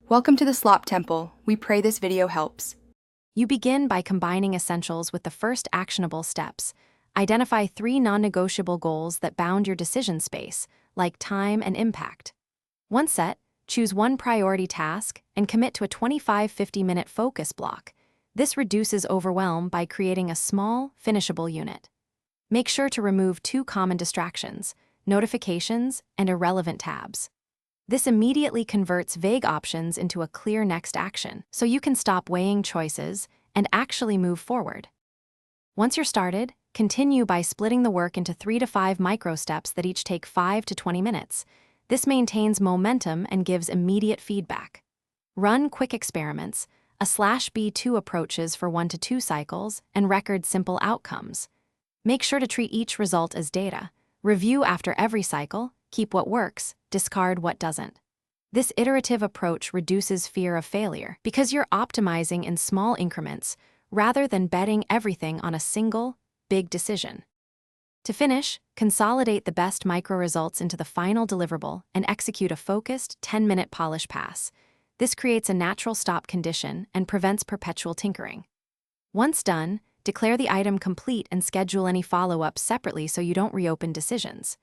Welcome to the Slop Temple. We pray this video helps. You begin by combining essentials with the first actionable steps. Identify 3 non-negotiable goals that bound your decision space, like time and impact. Once set, choose one priority task and commit to a 25-50-minute focus block. This reduces overwhelm by creating a small, finishable unit. Make sure to remove 2 common distractions: notifications and irrelevant tabs. This immediately converts vague options into a clear next action, so you can stop weighing choices and actually move forward. Once you're started, continue by splitting the work into 3 to 5 micro steps that each take 5 to 20 minutes. This maintains momentum and gives immediate feedback. Run quick experiments, /B2 approaches for 1 to 2 cycles, and record simple outcomes. Make sure to treat each result as data. Review after every cycle, keep what works, discard what doesn't. This iterative approach reduces fear of failure because you're optimizing in small increments rather than betting everything on a single, big decision. To finish, consolidate the best micro results into the final deliverable and execute a focused 10-minute polish pass. This creates a natural stop condition and prevents perpetual tinkering. Once done, declare the item complete and schedule any follow-ups separately so you don't reopen decisions.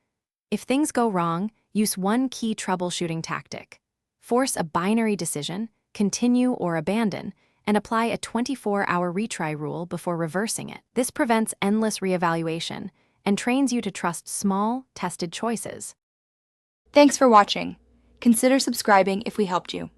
If things go wrong, use one key troubleshooting tactic. Force a binary decision, continue or abandon, and apply a 24-hour retry rule before reversing it. This prevents endless reevaluation and trains you to trust small, tested choices. Thanks for watching. Consider subscribing if we helped you.